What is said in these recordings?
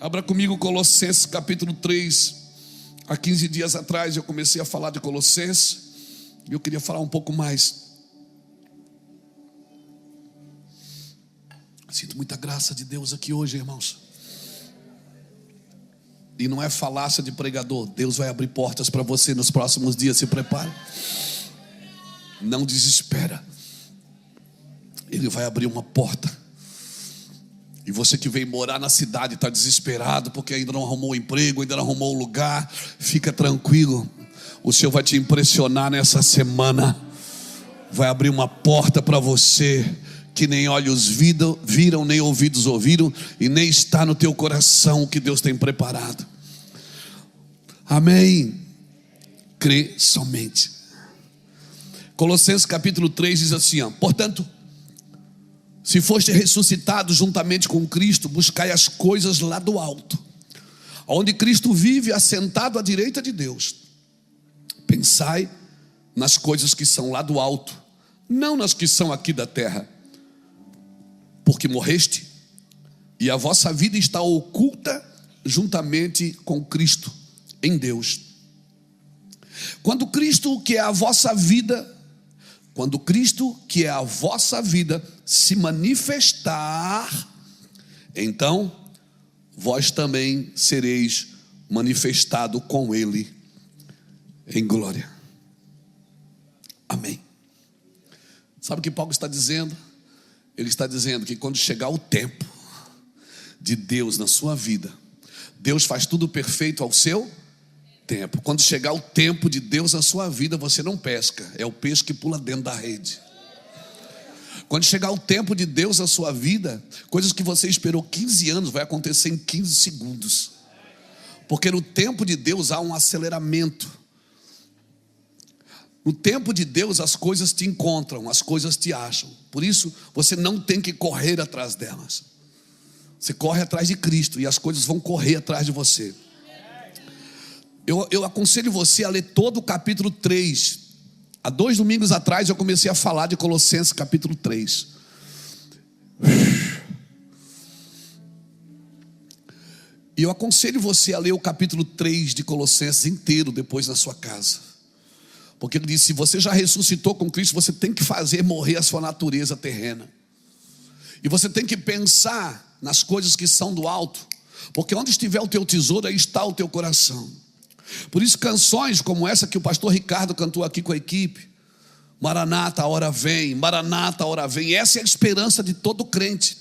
Abra comigo Colossenses capítulo 3. Há 15 dias atrás eu comecei a falar de Colossenses e eu queria falar um pouco mais. Sinto muita graça de Deus aqui hoje, irmãos. E não é falácia de pregador. Deus vai abrir portas para você nos próximos dias. Se prepare. Não desespera. Ele vai abrir uma porta. E você que veio morar na cidade está desesperado porque ainda não arrumou emprego, ainda não arrumou lugar, fica tranquilo. O Senhor vai te impressionar nessa semana. Vai abrir uma porta para você que nem olhos viram, nem ouvidos ouviram, e nem está no teu coração o que Deus tem preparado. Amém. Crê somente. Colossenses capítulo 3 diz assim, portanto, se foste ressuscitado juntamente com Cristo, buscai as coisas lá do alto, onde Cristo vive assentado à direita de Deus. Pensai nas coisas que são lá do alto, não nas que são aqui da terra, porque morreste, e a vossa vida está oculta juntamente com Cristo em Deus. Quando Cristo, que é a vossa vida, se manifestar, então vós também sereis manifestado com Ele em glória. Amém. Sabe o que Paulo está dizendo? Ele está dizendo que quando chegar o tempo de Deus na sua vida, Deus faz tudo perfeito ao seu tempo. Quando chegar o tempo de Deus na sua vida, você não pesca, é o peixe que pula dentro da rede. Quando chegar o tempo de Deus na sua vida, coisas que você esperou 15 anos vai acontecer em 15 segundos. Porque no tempo de Deus há um aceleramento. No tempo de Deus as coisas te encontram, as coisas te acham. Por isso você não tem que correr atrás delas. Você corre atrás de Cristo e as coisas vão correr atrás de você. Eu aconselho você a ler todo o capítulo 3. Há 2 domingos atrás eu comecei a falar de Colossenses capítulo 3. E eu aconselho você a ler o capítulo 3 de Colossenses inteiro depois na sua casa. Porque ele diz, se você já ressuscitou com Cristo, você tem que fazer morrer a sua natureza terrena. E você tem que pensar nas coisas que são do alto. Porque onde estiver o teu tesouro, aí está o teu coração. Por isso canções como essa que o pastor Ricardo cantou aqui com a equipe, Maranata, a hora vem, Maranata, a hora vem. Essa é a esperança de todo crente.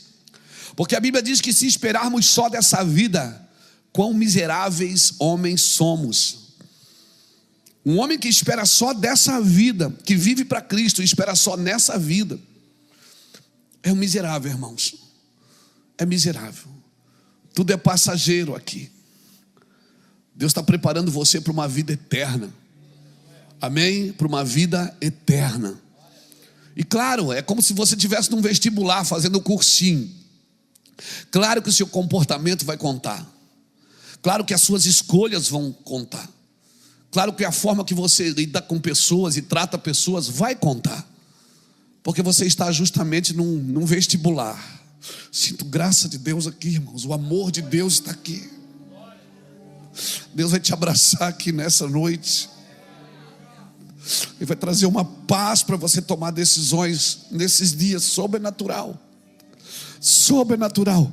Porque a Bíblia diz que se esperarmos só dessa vida, quão miseráveis homens somos. Um homem que espera só dessa vida, que vive para Cristo e espera só nessa vida, é um miserável, irmãos. É miserável. Tudo é passageiro aqui. Deus está preparando você para uma vida eterna. Amém? Para uma vida eterna. E claro, é como se você estivesse num vestibular fazendo um cursinho. Claro que o seu comportamento vai contar. Claro que as suas escolhas vão contar. Claro que a forma que você lida com pessoas e trata pessoas vai contar. Porque você está justamente num vestibular. Sinto graça de Deus aqui, irmãos. O amor de Deus está aqui. Deus vai te abraçar aqui nessa noite. Ele vai trazer uma paz para você tomar decisões nesses dias. Sobrenatural. Sobrenatural.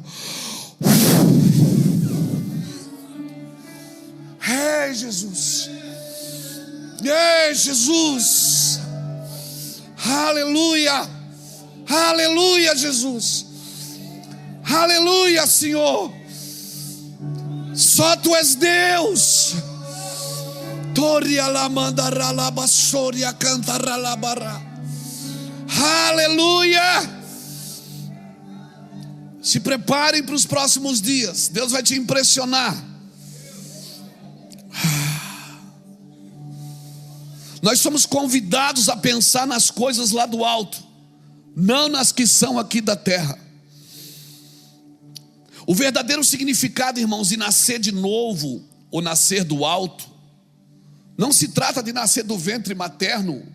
Ei, Jesus. Ei, Jesus. Aleluia. Aleluia, Jesus. Aleluia, Senhor. Só Tu és Deus. Aleluia. Se preparem para os próximos dias. Deus vai te impressionar. Nós somos convidados a pensar nas coisas lá do alto, não nas que são aqui da terra. O verdadeiro significado, irmãos, de nascer de novo ou nascer do alto, não se trata de nascer do ventre materno,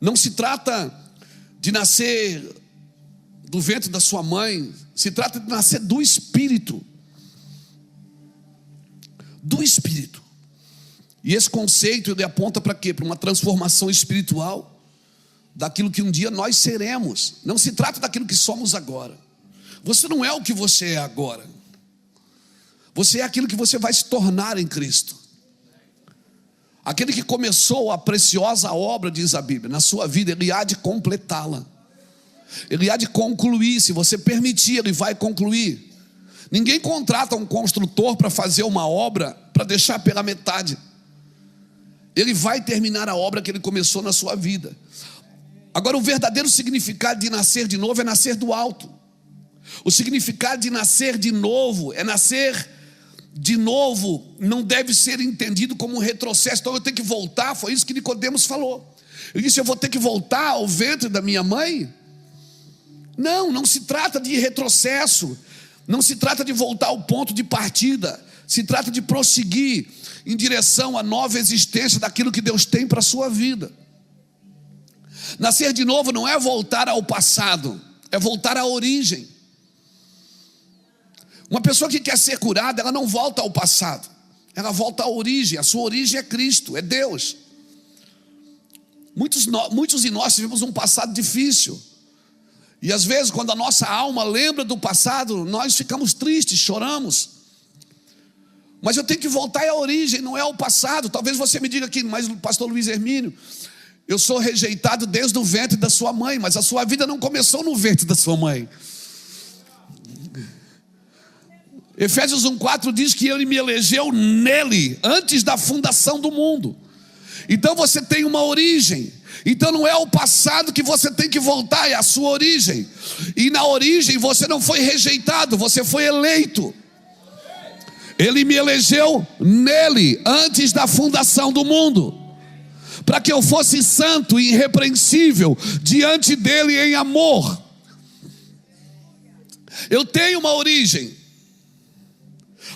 não se trata de nascer do ventre da sua mãe, se trata de nascer do Espírito. do Espírito. E esse conceito ele aponta para quê? Para uma transformação espiritual daquilo que um dia nós seremos. Não se trata daquilo que somos agora. Você não é o que você é agora. Você é aquilo que você vai se tornar em Cristo. Aquele que começou a preciosa obra, diz a Bíblia, na sua vida, ele há de completá-la. Ele há de concluir. Se você permitir, ele vai concluir. Ninguém contrata um construtor para fazer uma obra para deixar pela metade. Ele vai terminar a obra que ele começou na sua vida. Agora, o verdadeiro significado de nascer de novo é nascer do alto. O significado de nascer de novo é nascer de novo, não deve ser entendido como um retrocesso. Então eu tenho que voltar, foi isso que Nicodemos falou. Ele disse: eu vou ter que voltar ao ventre da minha mãe? Não, não se trata de retrocesso, não se trata de voltar ao ponto de partida, se trata de prosseguir em direção à nova existência daquilo que Deus tem para a sua vida. Nascer de novo não é voltar ao passado, é voltar à origem. Uma pessoa que quer ser curada, ela não volta ao passado, ela volta à origem. A sua origem é Cristo, é Deus. Muitos de nós tivemos um passado difícil, e às vezes quando a nossa alma lembra do passado, nós ficamos tristes, choramos. Mas eu tenho que voltar à origem, não é ao passado. Talvez você me diga aqui: mas pastor Luiz Hermínio, eu sou rejeitado desde o ventre da sua mãe. Mas a sua vida não começou no ventre da sua mãe. Efésios 1,4 diz que ele me elegeu nele, antes da fundação do mundo. Então você tem uma origem. Então não é o passado que você tem que voltar, é a sua origem. E na origem você não foi rejeitado, você foi eleito. Ele me elegeu nele, antes da fundação do mundo, para que eu fosse santo e irrepreensível diante dele em amor. Eu tenho uma origem.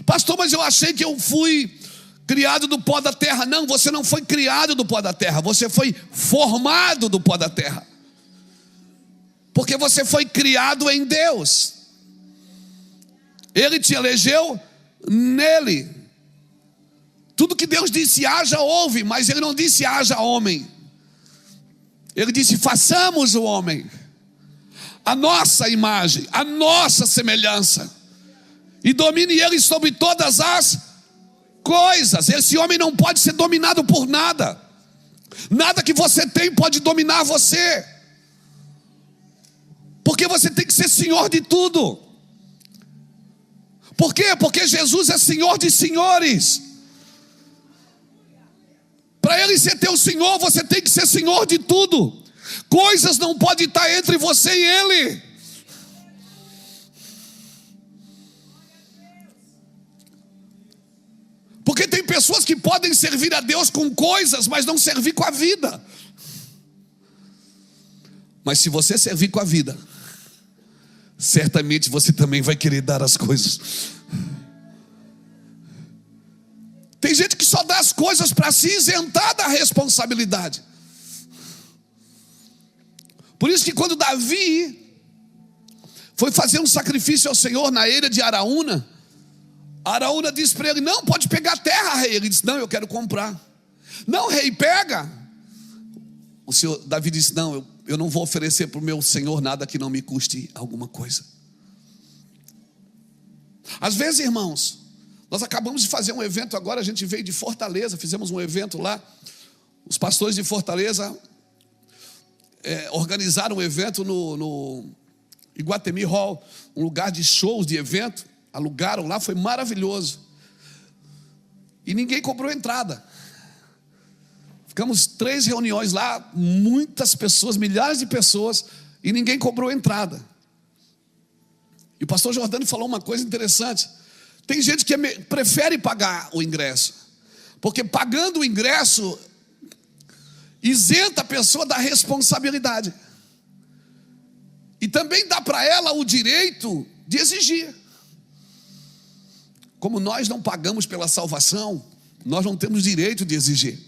Pastor, mas eu achei que eu fui criado do pó da terra. Não, você não foi criado do pó da terra, você foi formado do pó da terra. Porque você foi criado em Deus. Ele te elegeu nele. Tudo que Deus disse haja, houve, mas ele não disse haja homem. Ele disse: façamos o homem a nossa imagem, a nossa semelhança, e domine ele sobre todas as coisas. Esse homem não pode ser dominado por nada. Nada que você tem pode dominar você, porque você tem que ser senhor de tudo. Por quê? Porque Jesus é Senhor de senhores. Para ele ser teu Senhor, você tem que ser senhor de tudo. Coisas não podem estar entre você e ele. Porque tem pessoas que podem servir a Deus com coisas, mas não servir com a vida. Mas se você servir com a vida, certamente você também vai querer dar as coisas. Tem gente que só dá as coisas para se isentar da responsabilidade. Por isso que quando Davi foi fazer um sacrifício ao Senhor na eira de Araúna, Araúna disse para ele: não, pode pegar terra, rei. Ele disse: não, eu quero comprar. Não, rei, pega. O senhor Davi disse: não, eu não vou oferecer para o meu Senhor nada que não me custe alguma coisa. Às vezes, irmãos, nós acabamos de fazer um evento agora, a gente veio de Fortaleza, fizemos um evento lá. Os pastores de Fortaleza organizaram um evento no Iguatemi Hall, um lugar de shows, de evento. Alugaram lá, foi maravilhoso. E ninguém cobrou entrada. Ficamos 3 reuniões lá, muitas pessoas, milhares de pessoas, e ninguém cobrou entrada. E o pastor Jordano falou uma coisa interessante: tem gente que prefere pagar o ingresso, porque pagando o ingresso isenta a pessoa da responsabilidade, e também dá para ela o direito de exigir. Como nós não pagamos pela salvação, nós não temos direito de exigir.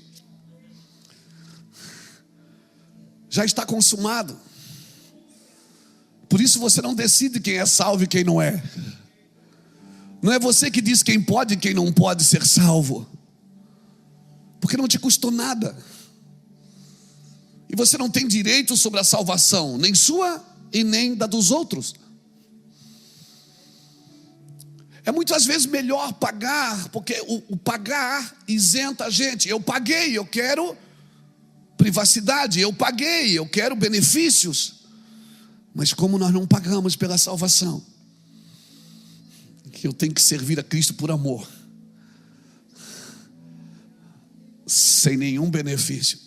Já está consumado. Por isso você não decide quem é salvo e quem não é. Não é você que diz quem pode e quem não pode ser salvo, porque não te custou nada. E você não tem direito sobre a salvação, nem sua e nem da dos outros. É muitas vezes melhor pagar, porque o pagar isenta a gente. Eu paguei, eu quero privacidade, eu paguei, eu quero benefícios. Mas como nós não pagamos pela salvação, que eu tenho que servir a Cristo por amor, sem nenhum benefício.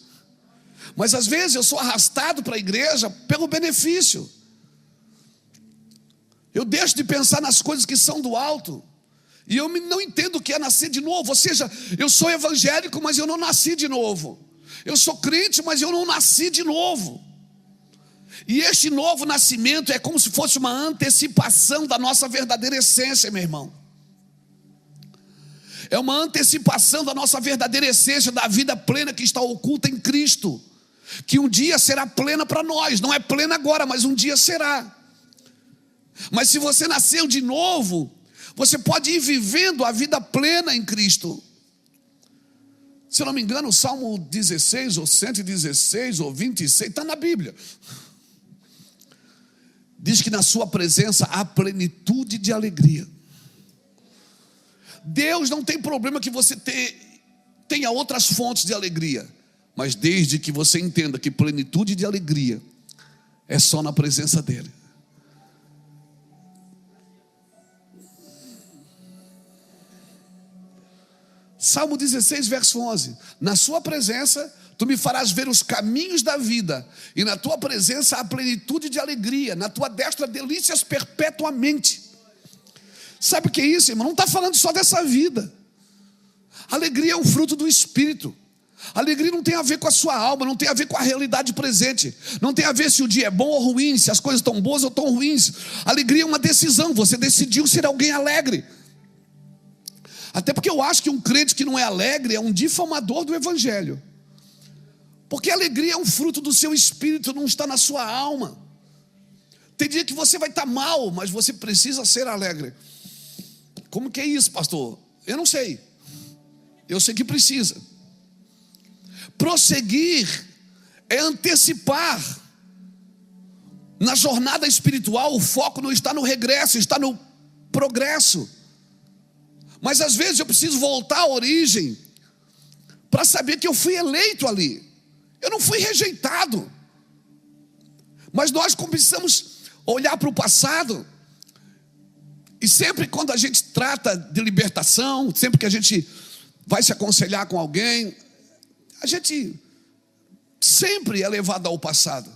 Mas às vezes eu sou arrastado para a igreja pelo benefício. Eu deixo de pensar nas coisas que são do alto, e eu não entendo o que é nascer de novo. Ou seja, eu sou evangélico, mas eu não nasci de novo. Eu sou crente, mas eu não nasci de novo. E este novo nascimento é como se fosse uma antecipação da nossa verdadeira essência, meu irmão. É uma antecipação da nossa verdadeira essência, da vida plena que está oculta em Cristo, que um dia será plena para nós. Não é plena agora, mas um dia será. Mas se você nasceu de novo, você pode ir vivendo a vida plena em Cristo. Se eu não me engano, o Salmo 16, ou 116, ou 26, está na Bíblia. Diz que na sua presença há plenitude de alegria. Deus não tem problema que você tenha outras fontes de alegria, mas desde que você entenda que plenitude de alegria é só na presença dEle. Salmo 16, verso 11. Na sua presença, tu me farás ver os caminhos da vida, e na tua presença há plenitude de alegria, na tua destra delícias perpetuamente. Sabe o que é isso, irmão? Não está falando só dessa vida. Alegria é um fruto do Espírito. Alegria não tem a ver com a sua alma, não tem a ver com a realidade presente, não tem a ver se o dia é bom ou ruim, se as coisas estão boas ou estão ruins. Alegria é uma decisão, você decidiu ser alguém alegre. Até porque eu acho que um crente que não é alegre é um difamador do Evangelho. Porque a alegria é um fruto do seu espírito, não está na sua alma. Tem dia que você vai estar mal, mas você precisa ser alegre. Como que é isso, pastor? Eu não sei. Eu sei que precisa. Prosseguir é antecipar. Na jornada espiritual, o foco não está no regresso, está no progresso. Mas às vezes eu preciso voltar à origem para saber que eu fui eleito ali. Eu não fui rejeitado. Mas nós precisamos olhar para o passado. E sempre quando a gente trata de libertação, sempre que a gente vai se aconselhar com alguém, a gente sempre é levado ao passado.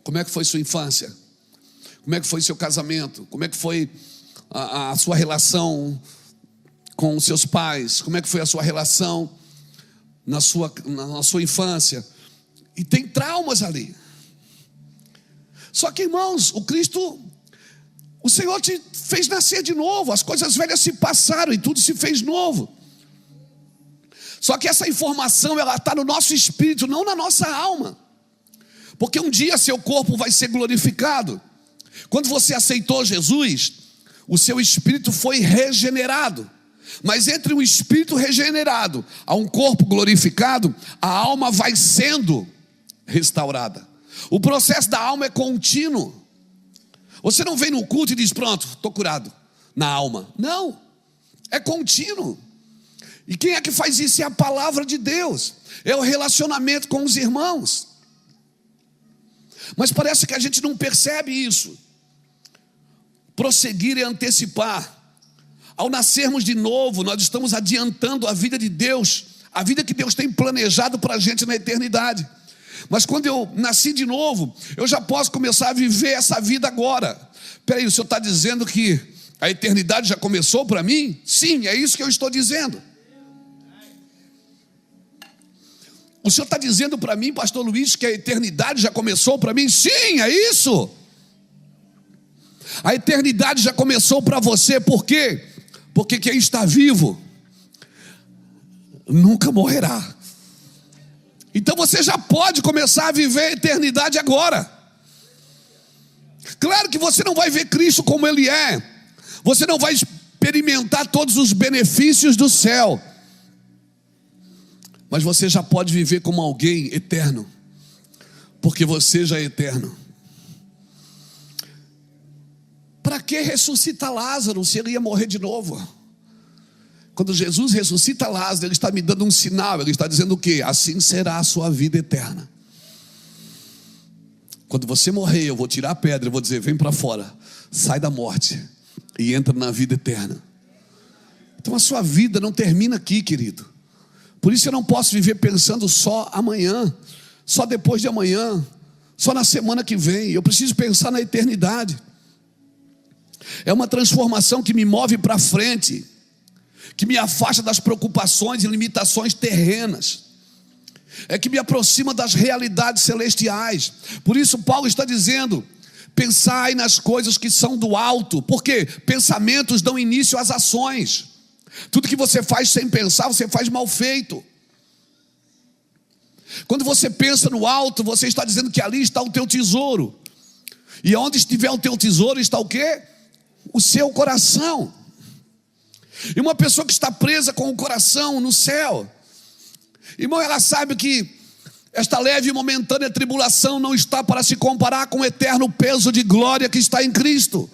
Como é que foi sua infância? Como é que foi seu casamento? Como é que foi a sua relação com os seus pais? Como é que foi a sua relação na sua infância? E tem traumas ali. Só que, irmãos, o Senhor te fez nascer de novo. As coisas velhas se passaram e tudo se fez novo. Só que essa informação, ela está no nosso espírito, não na nossa alma. Porque um dia seu corpo vai ser glorificado. Quando você aceitou Jesus, o seu espírito foi regenerado. Mas entre um espírito regenerado a um corpo glorificado, a alma vai sendo restaurada. O processo da alma é contínuo. Você não vem no culto e diz, pronto, estou curado na alma. Não, é contínuo. E quem é que faz isso? É a palavra de Deus, é o relacionamento com os irmãos. Mas parece que a gente não percebe isso. Prosseguir é antecipar. Ao nascermos de novo, nós estamos adiantando a vida de Deus, a vida que Deus tem planejado para a gente na eternidade. Mas quando eu nasci de novo, eu já posso começar a viver essa vida agora. Espera aí, o senhor está dizendo que a eternidade já começou para mim? Sim, é isso que eu estou dizendo. O senhor está dizendo para mim, pastor Luiz, que a eternidade já começou para mim? Sim, é isso. A eternidade já começou para você, por quê? Porque quem está vivo nunca morrerá. Então você já pode começar a viver a eternidade agora. Claro que você não vai ver Cristo como Ele é. Você não vai experimentar todos os benefícios do céu, mas você já pode viver como alguém eterno, porque você já é eterno. Para que ressuscitar Lázaro se ele ia morrer de novo? Quando Jesus ressuscita Lázaro, ele está me dando um sinal. Ele está dizendo o quê? Assim será a sua vida eterna. Quando você morrer, eu vou tirar a pedra, eu vou dizer, vem para fora, sai da morte e entra na vida eterna. Então a sua vida não termina aqui, querido. Por isso eu não posso viver pensando só amanhã, só depois de amanhã, só na semana que vem. Eu preciso pensar na eternidade. É uma transformação que me move para frente, que me afasta das preocupações e limitações terrenas, é que me aproxima das realidades celestiais. Por isso Paulo está dizendo, pensai nas coisas que são do alto, porque pensamentos dão início às ações. Tudo que você faz sem pensar, você faz mal feito. Quando você pensa no alto, você está dizendo que ali está o teu tesouro, e onde estiver o teu tesouro está o quê? O seu coração. E uma pessoa que está presa com o coração no céu, irmão, ela sabe que esta leve e momentânea tribulação não está para se comparar com o eterno peso de glória que está em Cristo.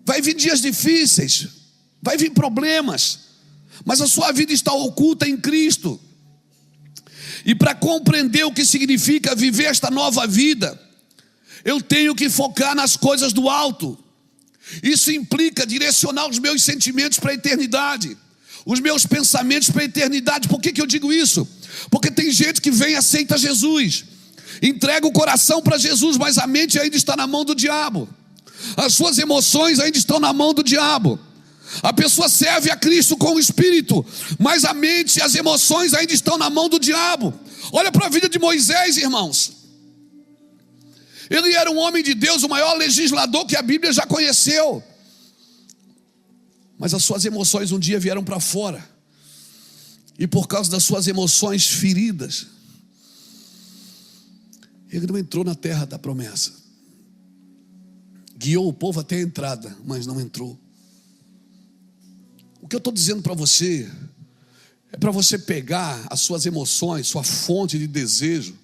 Vai vir dias difíceis, vai vir problemas, mas a sua vida está oculta em Cristo. E para compreender o que significa viver esta nova vida, eu tenho que focar nas coisas do alto. Isso implica direcionar os meus sentimentos para a eternidade, os meus pensamentos para a eternidade. Por que eu digo isso? Porque tem gente que vem e aceita Jesus, entrega o coração para Jesus, mas a mente ainda está na mão do diabo, as suas emoções ainda estão na mão do diabo. A pessoa serve a Cristo com o Espírito, mas a mente e as emoções ainda estão na mão do diabo. Olha para a vida de Moisés, irmãos. Ele era um homem de Deus, o maior legislador que a Bíblia já conheceu, mas as suas emoções um dia vieram para fora, e por causa das suas emoções feridas, ele não entrou na terra da promessa. Guiou o povo até a entrada, mas não entrou. O que eu estou dizendo para você é para você pegar as suas emoções, sua fonte de desejo,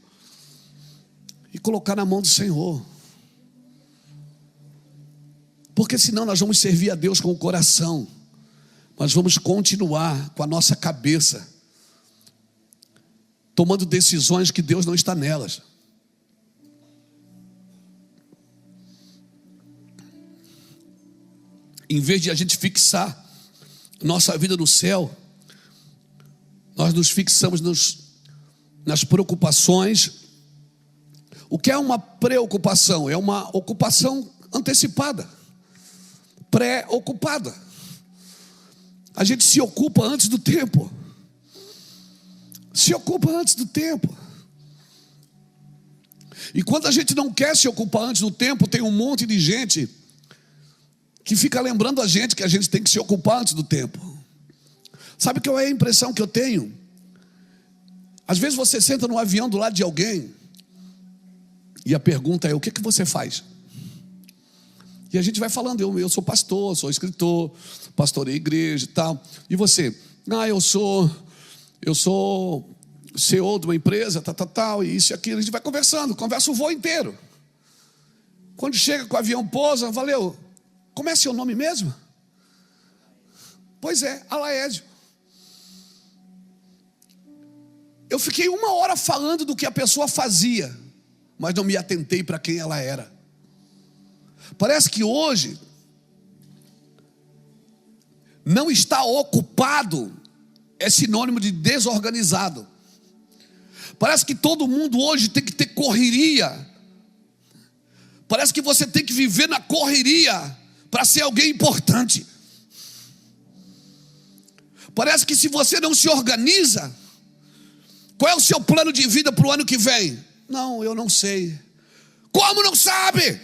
e colocar na mão do Senhor. Porque senão nós vamos servir a Deus com o coração, mas vamos continuar com a nossa cabeça tomando decisões que Deus não está nelas. Em vez de a gente fixar nossa vida no céu, nós nos fixamos nas preocupações. O que é uma preocupação? É uma ocupação antecipada, pré-ocupada. A gente se ocupa antes do tempo. Se ocupa antes do tempo. E quando a gente não quer se ocupar antes do tempo, tem um monte de gente que fica lembrando a gente que a gente tem que se ocupar antes do tempo. Sabe qual é a impressão que eu tenho? Às vezes você senta no avião do lado de alguém e a pergunta é: o que você faz? E a gente vai falando: eu sou pastor, sou escritor, pastorei igreja e tal. E você? Eu sou CEO de uma empresa, tal, e isso e aquilo. A gente vai conversando, conversa o voo inteiro. Quando chega com o avião, pousa, valeu. Como é seu nome mesmo? Pois é, Alaédio. Eu fiquei 1 hora falando do que a pessoa fazia, mas não me atentei para quem ela era. Parece que hoje não está ocupado é sinônimo de desorganizado. Parece que todo mundo hoje tem que ter correria. Parece que você tem que viver na correria para ser alguém importante. Parece que se você não se organiza, qual é o seu plano de vida para o ano que vem? Não, eu não sei. Como não sabe?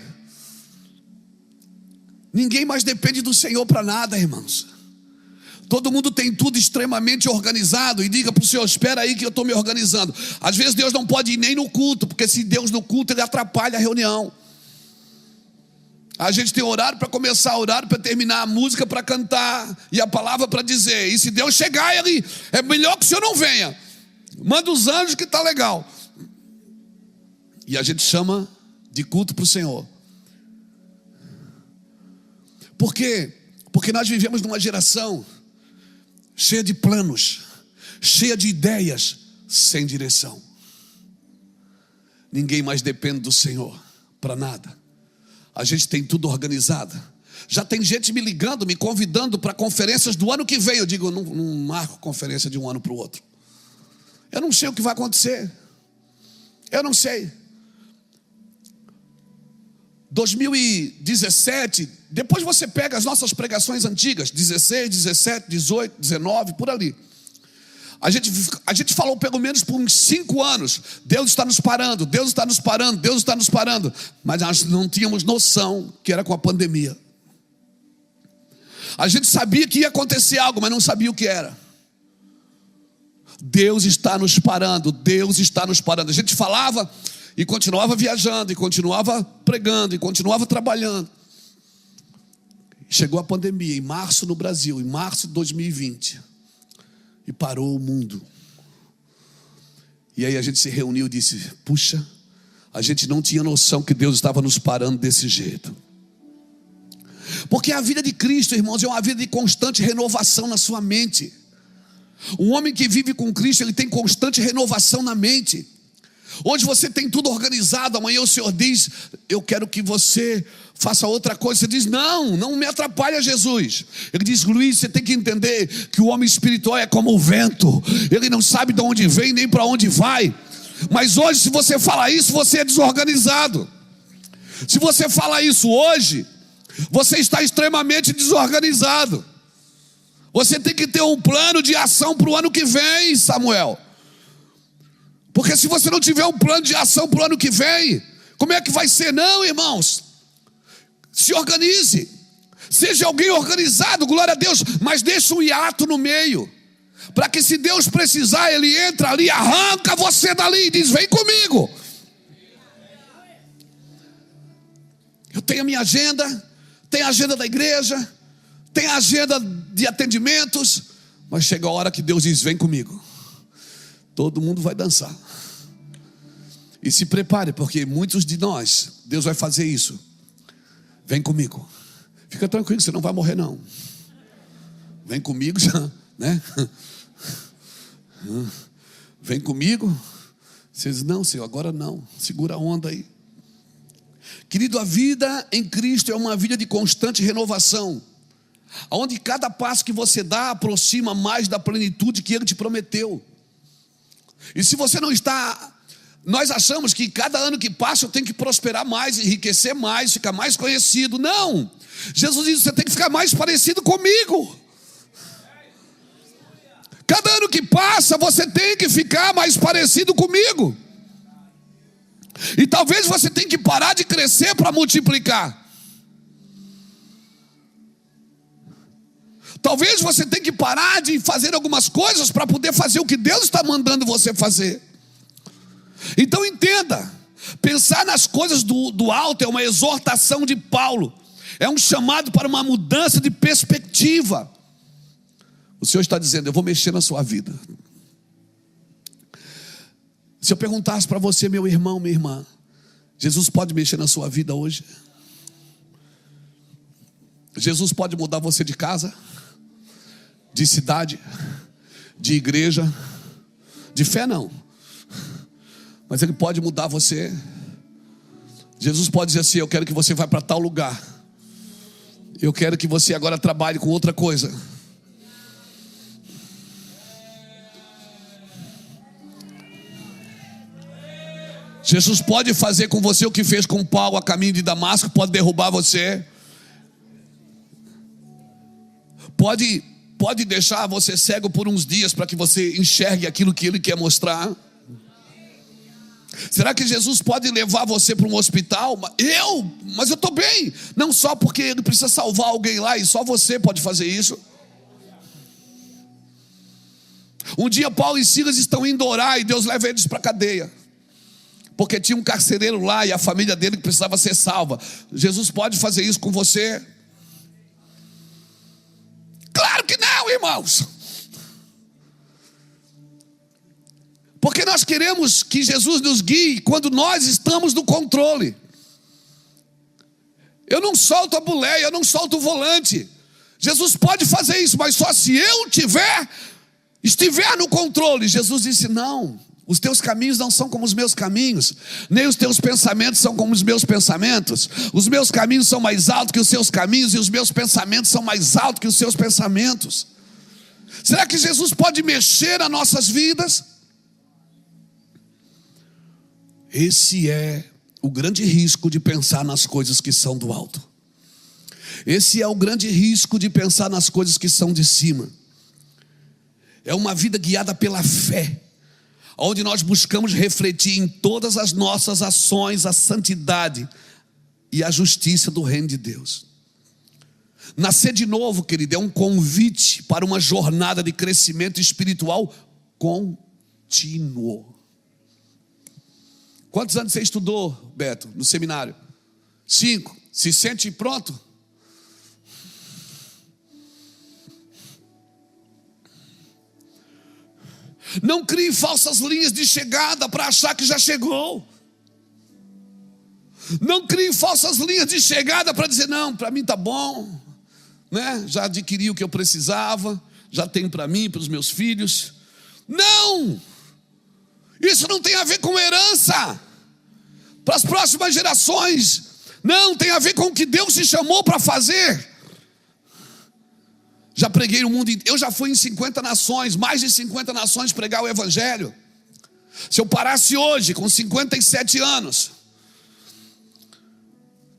Ninguém mais depende do Senhor para nada, irmãos. Todo mundo tem tudo extremamente organizado. E diga para o Senhor: espera aí que eu estou me organizando. Às vezes Deus não pode ir nem no culto, porque se Deus no culto, Ele atrapalha a reunião. A gente tem horário para começar, horário para terminar, a música para cantar e a palavra para dizer. E se Deus chegar, ele é melhor que o senhor não venha. Manda os anjos que está legal. E a gente chama de culto para o Senhor. Por quê? Porque nós vivemos numa geração cheia de planos, cheia de ideias, sem direção. Ninguém mais depende do Senhor para nada. A gente tem tudo organizado. Já tem gente me ligando, me convidando para conferências do ano que vem. Eu digo, eu não marco conferência de um ano para o outro. Eu não sei o que vai acontecer. Eu não sei. 2017, depois você pega as nossas pregações antigas, 16, 17, 18, 19, por ali. A gente falou pelo menos por uns 5 anos, Deus está nos parando, Deus está nos parando, Deus está nos parando. Mas nós não tínhamos noção que era com a pandemia. A gente sabia que ia acontecer algo, mas não sabia o que era. Deus está nos parando, Deus está nos parando. A gente falava e continuava viajando, e continuava pregando, e continuava trabalhando. Chegou a pandemia em março no Brasil, em março de 2020. E parou o mundo. E aí a gente se reuniu e disse, puxa, a gente não tinha noção que Deus estava nos parando desse jeito. Porque a vida de Cristo, irmãos, é uma vida de constante renovação na sua mente. Um homem que vive com Cristo, ele tem constante renovação na mente. Hoje você tem tudo organizado, amanhã o Senhor diz, eu quero que você faça outra coisa. Você diz, não me atrapalha, Jesus. Ele diz, Luiz, você tem que entender que o homem espiritual é como o vento. Ele não sabe de onde vem nem para onde vai. Mas hoje, se você fala isso, você é desorganizado. Se você fala isso hoje, você está extremamente desorganizado. Você tem que ter um plano de ação para o ano que vem, Samuel. Porque se você não tiver um plano de ação para o ano que vem, como é que vai ser? Não, irmãos, se organize, seja alguém organizado, glória a Deus, mas deixa um hiato no meio, para que se Deus precisar, Ele entra ali, arranca você dali e diz, vem comigo. Eu tenho a minha agenda, tenho a agenda da igreja, tenho a agenda de atendimentos, mas chega a hora que Deus diz, vem comigo. Todo mundo vai dançar. E se prepare, porque muitos de nós, Deus vai fazer isso. Vem comigo. Fica tranquilo, você não vai morrer não. Vem comigo já, né? Vem comigo. Você diz, não, Senhor, agora não. Segura a onda aí. Querido, a vida em Cristo é uma vida de constante renovação, onde cada passo que você dá aproxima mais da plenitude que Ele te prometeu. E se você não está, nós achamos que cada ano que passa eu tenho que prosperar mais, enriquecer mais, ficar mais conhecido. Não, Jesus diz, você tem que ficar mais parecido comigo. Cada ano que passa você tem que ficar mais parecido comigo. E talvez você tenha que parar de crescer para multiplicar. Talvez você tenha que parar de fazer algumas coisas para poder fazer o que Deus está mandando você fazer. Então entenda, pensar nas coisas do alto é uma exortação de Paulo. É um chamado para uma mudança de perspectiva. O Senhor está dizendo, eu vou mexer na sua vida. Se eu perguntasse para você, meu irmão, minha irmã, Jesus pode mexer na sua vida hoje? Jesus pode mudar você de casa, de cidade, de igreja, de fé não, mas Ele pode mudar você. Jesus pode dizer assim, eu quero que você vá para tal lugar, eu quero que você agora trabalhe com outra coisa. Jesus pode fazer com você o que fez com Paulo a caminho de Damasco, pode derrubar você, pode deixar você cego por uns dias para que você enxergue aquilo que Ele quer mostrar. Será que Jesus pode levar você para um hospital? Mas eu estou bem. Não só porque Ele precisa salvar alguém lá e só você pode fazer isso. Um dia Paulo e Silas estão indo orar e Deus leva eles para a cadeia. porque tinha um carcereiro lá e a família dele que precisava ser salva. Jesus pode fazer isso com você? Claro que não, irmãos. Porque nós queremos que Jesus nos guie quando nós estamos no controle. Eu não solto a boleia, eu não solto o volante. Jesus pode fazer isso, mas só se eu estiver no controle. Jesus disse: não, os teus caminhos não são como os meus caminhos, nem os teus pensamentos são como os meus pensamentos. Os meus caminhos são mais altos que os seus caminhos, e os meus pensamentos são mais altos que os seus pensamentos. Será que Jesus pode mexer nas nossas vidas? Esse é o grande risco de pensar nas coisas que são do alto. Esse é o grande risco de pensar nas coisas que são de cima. É uma vida guiada pela fé, onde nós buscamos refletir em todas as nossas ações a santidade e a justiça do reino de Deus. Nascer de novo, querido, é um convite para uma jornada de crescimento espiritual contínuo. Quantos anos você estudou, Beto, no seminário? 5. Se sente pronto? Não crie falsas linhas de chegada para achar que já chegou. Não crie falsas linhas de chegada para dizer: não, para mim está bom, né? Já adquiri o que eu precisava, já tenho para mim, para os meus filhos. Não! Isso não tem a ver com herança para as próximas gerações. Não, tem a ver com o que Deus te chamou para fazer. Já preguei no mundo inteiro. Eu já fui em 50 nações, mais de 50 nações, pregar o evangelho. Se eu parasse hoje com 57 anos,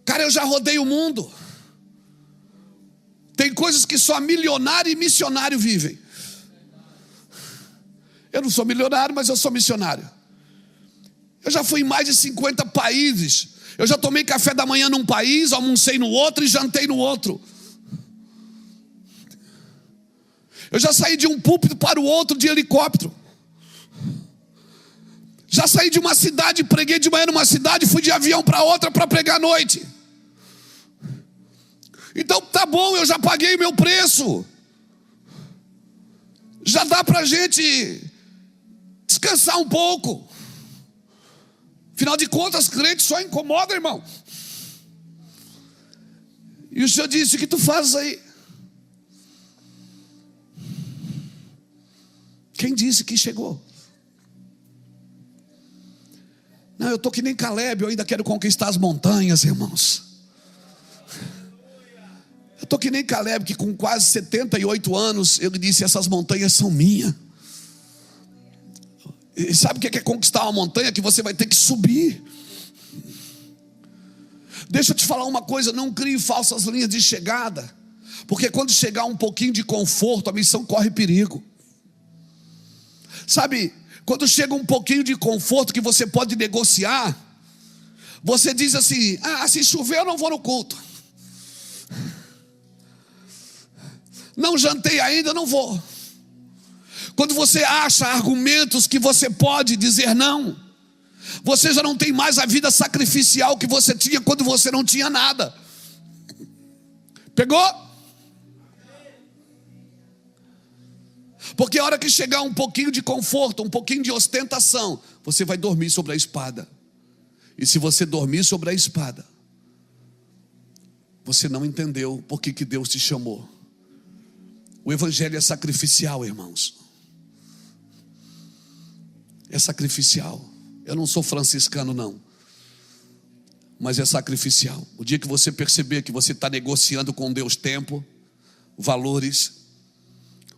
cara, eu já rodei o mundo. Tem coisas que só milionário e missionário vivem. Eu não sou milionário, mas eu sou missionário. Eu já fui em mais de 50 países. Eu já tomei café da manhã num país, almocei no outro e jantei no outro. Eu já saí de um púlpito para o outro de helicóptero. Já saí de uma cidade, preguei de manhã numa cidade, fui de avião para outra para pregar à noite. Então tá bom, eu já paguei o meu preço. Já dá para a gente descansar um pouco. Afinal de contas, crente só incomoda, irmão. E o Senhor disse: o que tu fazes aí? Quem disse que chegou? Não, eu estou que nem Caleb, eu ainda quero conquistar as montanhas, irmãos. Eu estou que nem Caleb, que com quase 78 anos, ele disse: essas montanhas são minhas. E sabe o que é conquistar uma montanha? Que você vai ter que subir. Deixa eu te falar uma coisa: não crie falsas linhas de chegada, porque quando chegar um pouquinho de conforto, a missão corre perigo. Sabe, quando chega um pouquinho de conforto que você pode negociar, você diz assim: ah, se chover eu não vou no culto. Não jantei ainda, não vou. Quando você acha argumentos que você pode dizer não, você já não tem mais a vida sacrificial que você tinha quando você não tinha nada. Pegou? Porque a hora que chegar um pouquinho de conforto, um pouquinho de ostentação, você vai dormir sobre a espada. E se você dormir sobre a espada, você não entendeu por que Deus te chamou. O evangelho é sacrificial, irmãos. É sacrificial. Eu não sou franciscano, não, mas é sacrificial. O dia que você perceber que você está negociando com Deus tempo, valores,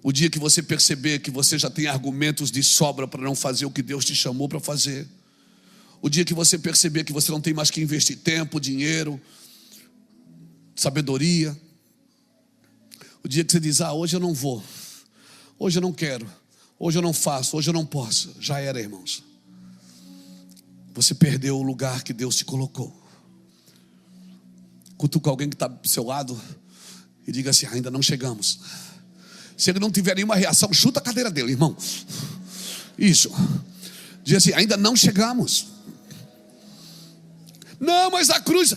o dia que você perceber que você já tem argumentos de sobra para não fazer o que Deus te chamou para fazer, o dia que você perceber que você não tem mais que investir tempo, dinheiro, sabedoria, o dia que você diz: ah, hoje eu não vou, hoje eu não quero, hoje eu não faço, hoje eu não posso, já era, irmãos. Você perdeu o lugar que Deus te colocou. Cutuca alguém que está do seu lado e diga assim: ainda não chegamos. Se ele não tiver nenhuma reação, chuta a cadeira dele, irmão. Isso. Diz assim: ainda não chegamos. Não, mas a cruz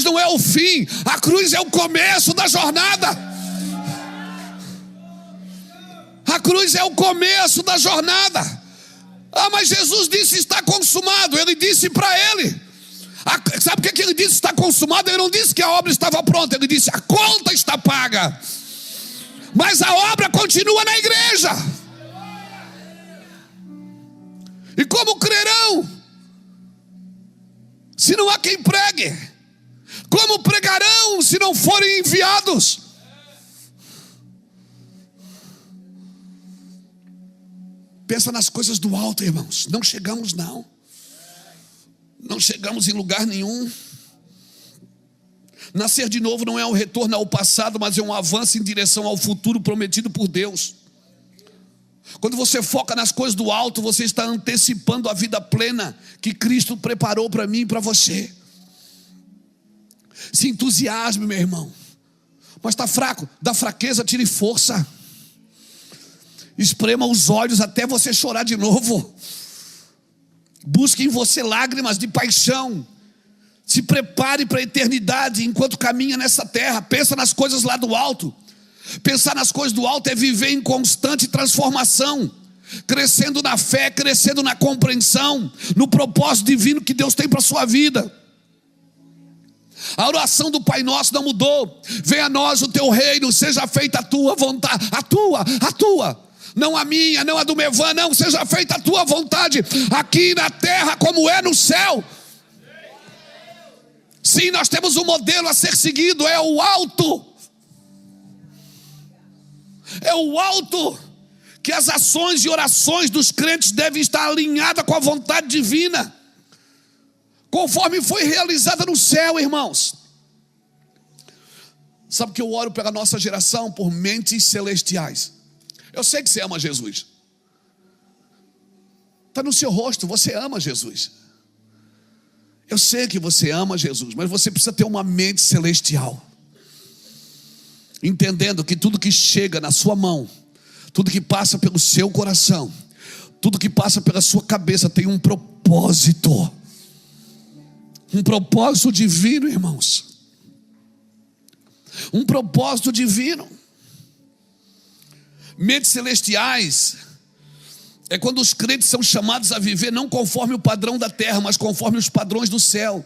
não é o fim, a cruz é o começo da jornada. A cruz é o começo da jornada. Ah, mas Jesus disse está consumado. Ele disse para ele. Sabe o que ele disse está consumado? Ele não disse que a obra estava pronta. Ele disse a conta está paga. Mas a obra continua na igreja. E como crerão se não há quem pregue? Como pregarão se não forem enviados? Pensa nas coisas do alto, irmãos. Não chegamos não chegamos em lugar nenhum. Nascer de novo não é um retorno ao passado, mas é um avanço em direção ao futuro prometido por Deus. Quando você foca nas coisas do alto, você está antecipando a vida plena que Cristo preparou para mim e para você. Se entusiasme, meu irmão. Mas está fraco, da fraqueza tire força. Esprema os olhos até você chorar de novo. Busque em você lágrimas de paixão. Se prepare para a eternidade enquanto caminha nessa terra. Pensa nas coisas lá do alto. Pensar nas coisas do alto é viver em constante transformação, crescendo na fé, crescendo na compreensão, no propósito divino que Deus tem para a sua vida. A oração do Pai Nosso não mudou. Venha a nós o teu reino, seja feita a tua vontade. A tua. Não a minha, não a do Mevan, não. Seja feita a tua vontade, aqui na terra como é no céu. Sim, nós temos um modelo a ser seguido, é o alto. É o alto que as ações e orações dos crentes devem estar alinhadas com a vontade divina, conforme foi realizada no céu, irmãos. Sabe que eu oro pela nossa geração por mentes celestiais. Eu sei que você ama Jesus. Está no seu rosto, você ama Jesus. Eu sei que você ama Jesus, mas você precisa ter uma mente celestial, entendendo que tudo que chega na sua mão, tudo que passa pelo seu coração, tudo que passa pela sua cabeça tem um propósito divino, irmãos. Um propósito divino. Mentes celestiais é quando os crentes são chamados a viver não conforme o padrão da terra, mas conforme os padrões do céu.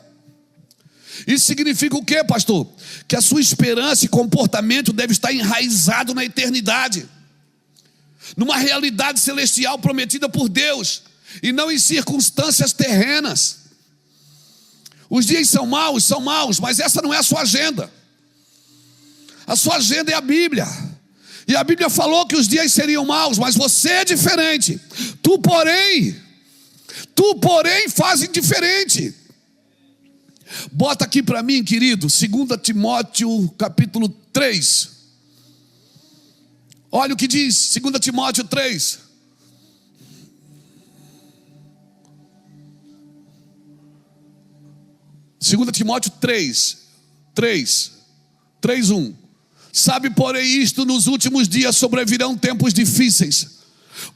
Isso significa o quê, pastor? Que a sua esperança e comportamento deve estar enraizado na eternidade, numa realidade celestial prometida por Deus, e não em circunstâncias terrenas. Os dias são maus, mas essa não é a sua agenda. A sua agenda é a Bíblia. E a Bíblia falou que os dias seriam maus, mas você é diferente. Tu, porém, fazes diferente. Bota aqui para mim, querido, 2 Timóteo capítulo 3. Olha o que diz 2 Timóteo 3. Segunda Timóteo 3:1. Sabe, porém, isto: nos últimos dias sobrevirão tempos difíceis,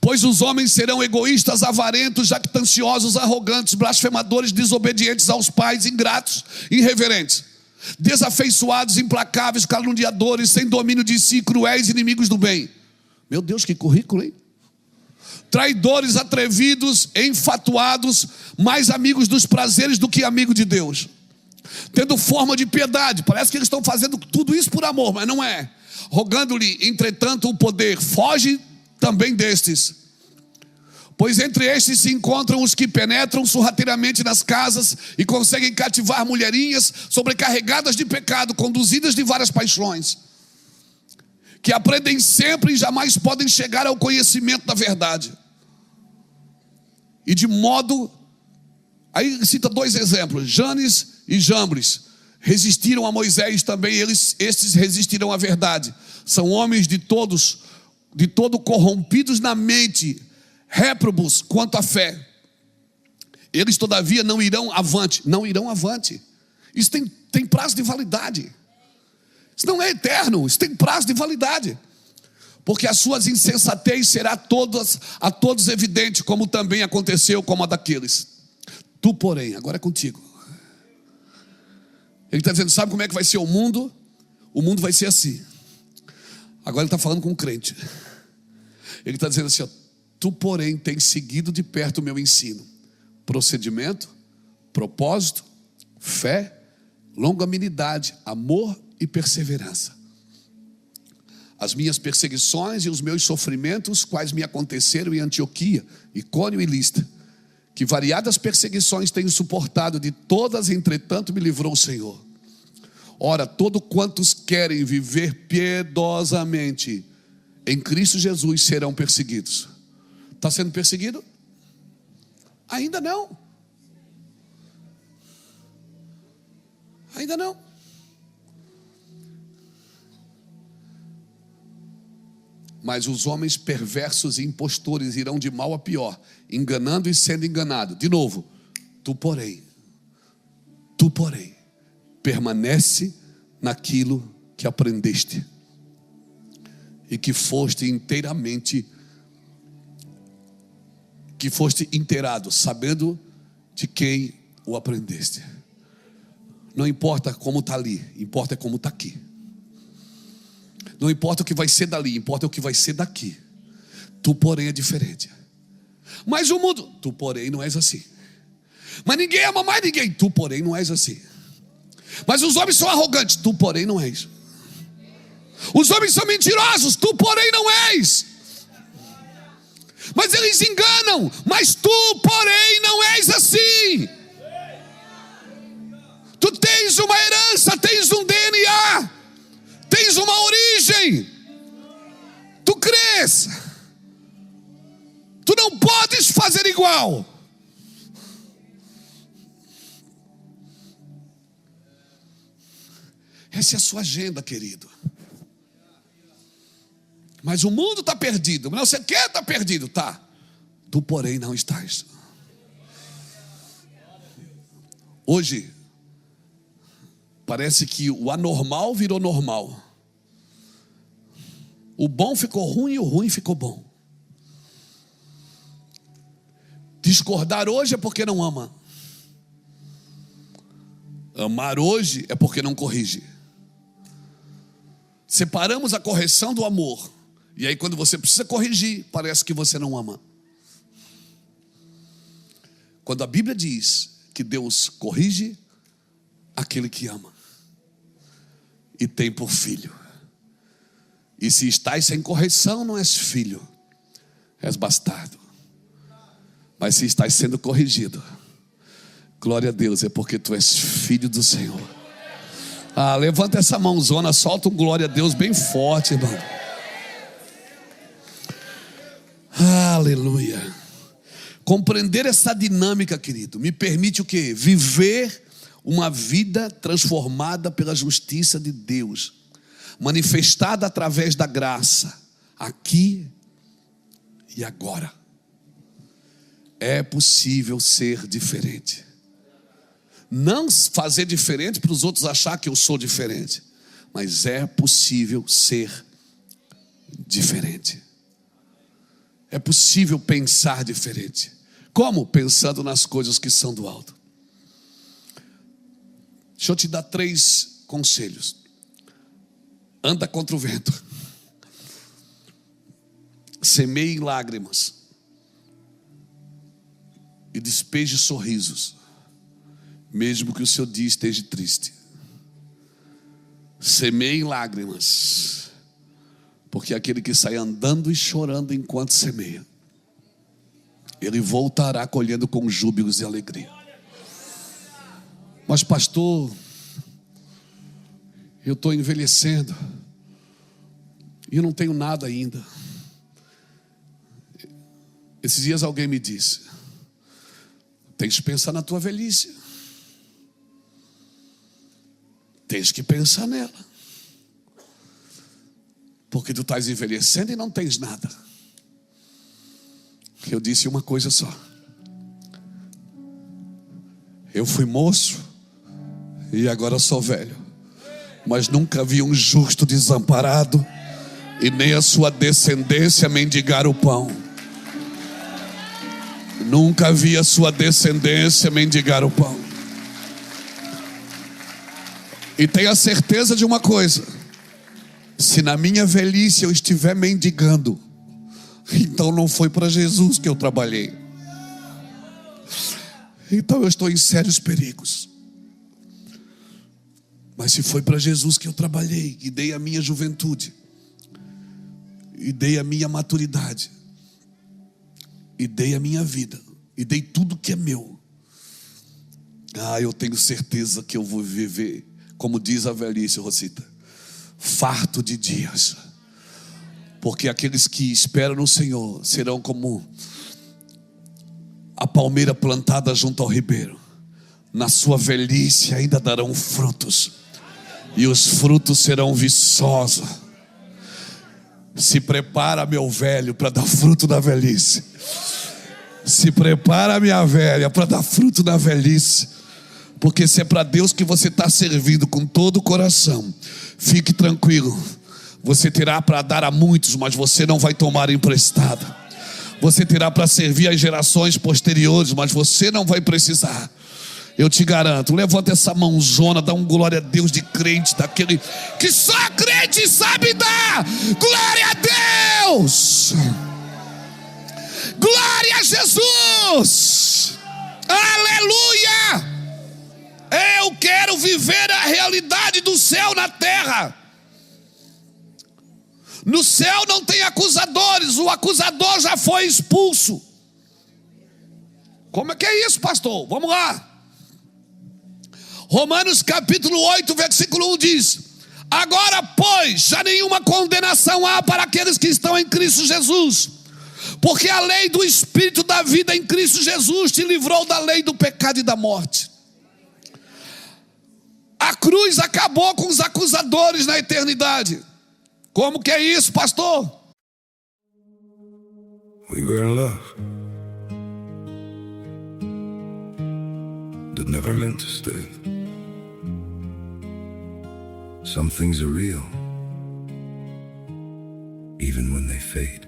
pois os homens serão egoístas, avarentos, jactanciosos, arrogantes, blasfemadores, desobedientes aos pais, ingratos, irreverentes, desafeiçoados, implacáveis, caluniadores, sem domínio de si, cruéis, inimigos do bem. Meu Deus, que currículo, hein? Traidores, atrevidos, enfatuados, mais amigos dos prazeres do que amigos de Deus, tendo forma de piedade. Parece que eles estão fazendo tudo isso por amor, mas não é. Rogando-lhe, entretanto, o poder. Foge também destes, pois entre estes se encontram os que penetram sorrateiramente nas casas e conseguem cativar mulherinhas sobrecarregadas de pecado, conduzidas de várias paixões, que aprendem sempre e jamais podem chegar ao conhecimento da verdade. E de modo... Aí cita 2 exemplos, Janes e Jambres. Resistiram a Moisés também, estes resistirão à verdade. São homens de todo corrompidos na mente, réprobos quanto à fé. Eles todavia não irão avante. Isso tem prazo de validade. Isso não é eterno, isso tem prazo de validade. Porque as suas insensatez será a todos evidente, como também aconteceu com a daqueles. Tu, porém, agora é contigo. Ele está dizendo, sabe como é que vai ser o mundo? O mundo vai ser assim. Agora ele está falando com um crente. Ele está dizendo assim, ó, tu porém tens seguido de perto o meu ensino, procedimento, propósito, fé, longanimidade, amor e perseverança. As minhas perseguições e os meus sofrimentos, quais me aconteceram em Antioquia, Icônio e Listra, que variadas perseguições tenho suportado, de todas, entretanto, me livrou o Senhor. Ora, todos quantos querem viver piedosamente em Cristo Jesus serão perseguidos. Está sendo perseguido? Ainda não. Ainda não. Mas os homens perversos e impostores irão de mal a pior, enganando e sendo enganado. De novo, tu porém, permanece naquilo que aprendeste e que foste inteirado, sabendo de quem o aprendeste. Não importa como está ali, importa como está aqui. Não importa o que vai ser dali, importa o que vai ser daqui. Tu, porém, é diferente. Mas o mundo, tu, porém, não és assim. Mas ninguém ama mais ninguém, tu, porém, não és assim. Mas os homens são arrogantes, tu, porém, não és. Os homens são mentirosos, tu, porém, não és. Mas eles enganam, mas tu, porém, não és assim. Tu tens uma herança, tens um DNA, tens uma origem. Tu crês. Tu não podes fazer igual. Essa é a sua agenda, querido. Mas o mundo está perdido. Mas você quer estar perdido, tá? Tu, porém, não estás. Hoje parece que o anormal virou normal. O bom ficou ruim e o ruim ficou bom. Discordar hoje é porque não ama. Amar hoje é porque não corrige. Separamos a correção do amor. E aí quando você precisa corrigir, parece que você não ama. Quando a Bíblia diz que Deus corrige aquele que ama e tem por filho. E se estás sem correção, não és filho, és bastardo. Mas se estás sendo corrigido, glória a Deus, é porque tu és filho do Senhor. Levanta essa mãozona, solta um glória a Deus bem forte, irmão. Aleluia. Compreender essa dinâmica, querido, me permite o quê? Viver uma vida transformada pela justiça de Deus, manifestada através da graça, aqui e agora. É possível ser diferente. Não fazer diferente para os outros achar que eu sou diferente, mas é possível ser diferente. É possível pensar diferente. Como? Pensando nas coisas que são do alto. Deixa eu te dar 3 conselhos. Anda contra o vento. Semeie lágrimas e despeje sorrisos, mesmo que o seu dia esteja triste. Semeie lágrimas, porque aquele que sai andando e chorando enquanto semeia, ele voltará colhendo com júbilos e alegria. Mas pastor, eu estou envelhecendo e eu não tenho nada ainda. Esses dias alguém me disse: tens que pensar na tua velhice. Tens que pensar nela. Porque tu estás envelhecendo e não tens nada. Eu disse uma coisa só: eu fui moço e agora sou velho, mas nunca vi um justo desamparado e nem a sua descendência mendigar o pão. Nunca vi a sua descendência mendigar o pão. E tenha certeza de uma coisa: se na minha velhice eu estiver mendigando, então não foi para Jesus que eu trabalhei. Então eu estou em sérios perigos. Mas se foi para Jesus que eu trabalhei, e dei a minha juventude, e dei a minha maturidade, e dei a minha vida, e dei tudo que é meu, eu tenho certeza que eu vou viver, como diz a velhice, Rosita, farto de dias. Porque aqueles que esperam no Senhor serão como a palmeira plantada junto ao ribeiro. Na sua velhice ainda darão frutos, e os frutos serão viçosos. Se prepara, meu velho, para dar fruto na velhice. Se prepara, minha velha, para dar fruto na velhice. Porque se é para Deus que você está servindo com todo o coração, fique tranquilo, você terá para dar a muitos, mas você não vai tomar emprestado. Você terá para servir às gerações posteriores, mas você não vai precisar. Eu te garanto. Levanta essa mãozona, dá um glória a Deus de crente, daquele que só crente sabe dar. Glória a Deus, glória a Jesus, aleluia. Eu quero viver a realidade do céu na terra. No céu não tem acusadores, o acusador já foi expulso. Como é que é isso, pastor? Vamos lá. Romanos capítulo 8, versículo 1 diz: agora, pois, já nenhuma condenação há para aqueles que estão em Cristo Jesus, porque a lei do Espírito da vida em Cristo Jesus te livrou da lei do pecado e da morte. A cruz acabou com os acusadores na eternidade. Como que é isso, pastor? We were in love that never meant to stay. Some things are real, even when they fade.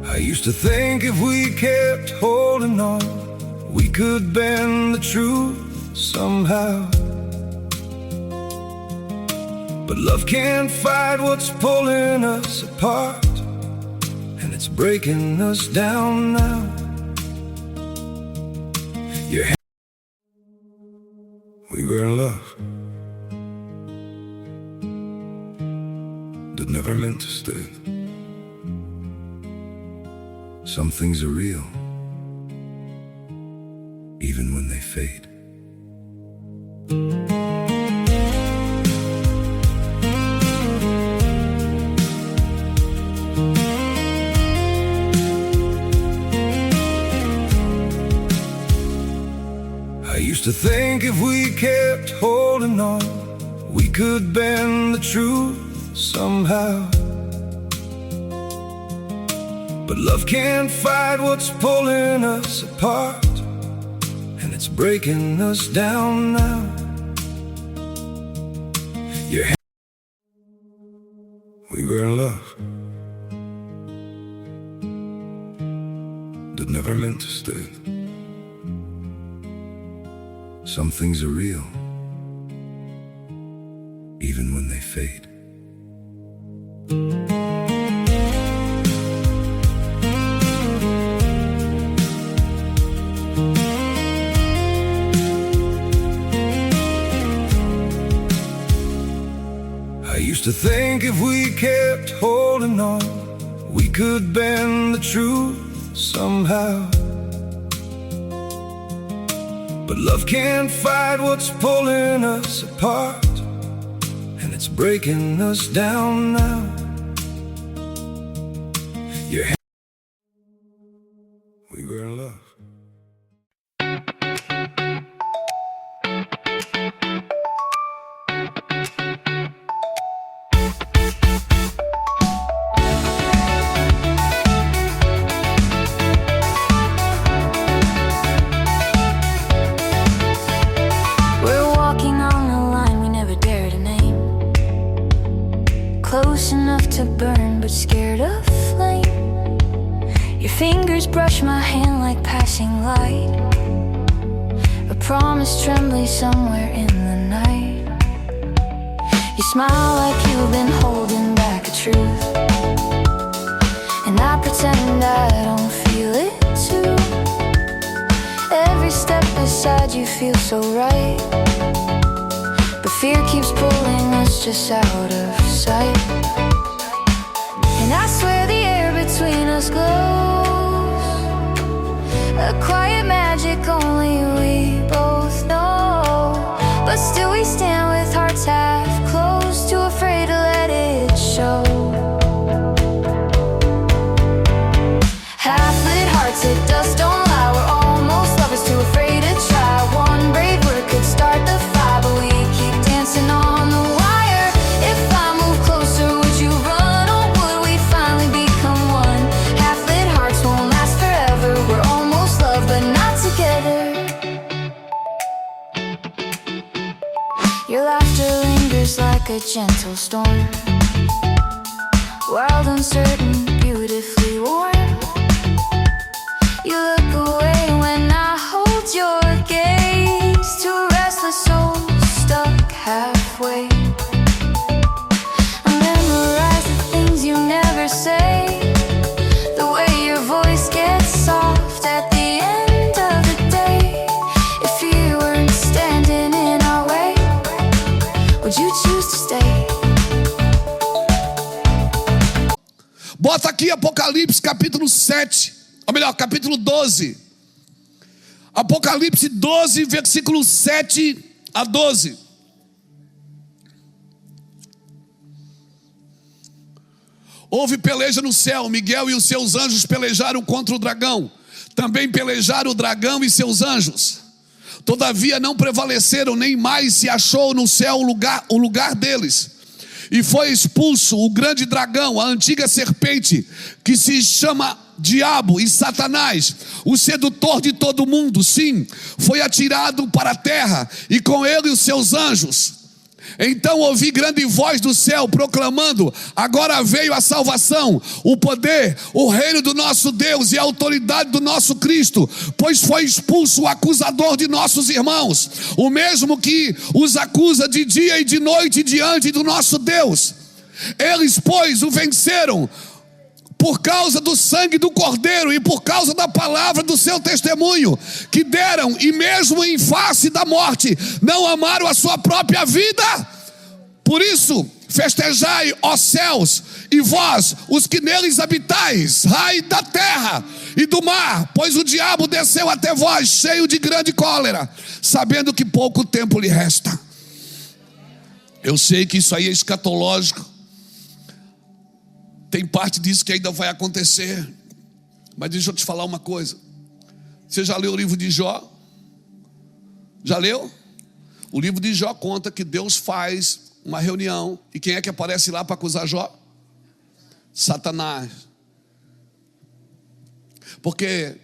I used to think if we kept holding on, we could bend the truth somehow. But love can't fight what's pulling us apart, and it's breaking us down now. We were in love that never meant to stay. Some things are real, even when they fade. I used to think if we kept holding on, we could bend the truth somehow. But love can't fight what's pulling us apart, and it's breaking us down now. We were in love that never meant to stay. Some things are real, even when they fade. I used to think if we kept holding on, we could bend the truth somehow. But love can't fight what's pulling us apart, and it's breaking us down now. We were in love. We're walking on a line we never dare to name. Your fingers brush my hand like passing light, a promise trembling somewhere in the night. You smile like you've been holding back a truth, and I pretend I don't feel it too. Every step beside you feels so right, but fear keeps pulling us just out of sight. And I swear the air between us glows, a quiet magic only we both know. But still we stand with hearts half closed, too afraid to let it show. Half-lit hearts hit dust, don't lie, we're almost lovers, too afraid to try. One brave word could start the fire, but we keep dancing on the wire. If I move closer, would you run, or would we finally become one? Half-lit hearts won't last forever, we're almost loved but not together. Your laughter lingers like a gentle storm, wild, uncertain, beautifully warm. You look away when I hold your gaze, two restless souls stuck halfway. I memorize the things you never say, the way your voice gets soft at the end of the day. If you weren't standing in our way, would you choose to stay? Bota aqui Apocalipse capítulo 7, ou melhor, capítulo 12. Apocalipse 12, versículos 7 a 12. Houve peleja no céu, Miguel e os seus anjos pelejaram contra o dragão. Também pelejaram o dragão e seus anjos. Todavia não prevaleceram, nem mais se achou no céu o lugar deles. E foi expulso o grande dragão, a antiga serpente, que se chama Diabo e Satanás, o sedutor de todo mundo. Sim, foi atirado para a terra, e com ele os seus anjos. Então ouvi grande voz do céu proclamando: agora veio a salvação, o poder, o reino do nosso Deus e a autoridade do nosso Cristo, pois foi expulso o acusador de nossos irmãos, o mesmo que os acusa de dia e de noite diante do nosso Deus. Eles, pois, o venceram por causa do sangue do Cordeiro e por causa da palavra do seu testemunho que deram, e mesmo em face da morte não amaram a sua própria vida. Por isso festejai, ó céus, e vós, os que neles habitais, raios da terra e do mar, pois o diabo desceu até vós cheio de grande cólera, sabendo que pouco tempo lhe resta. Eu sei que isso aí é escatológico, tem parte disso que ainda vai acontecer, mas deixa eu te falar uma coisa. Você já leu o livro de Jó? Já leu? O livro de Jó conta que Deus faz uma reunião, e quem é que aparece lá para acusar Jó? Satanás. Porque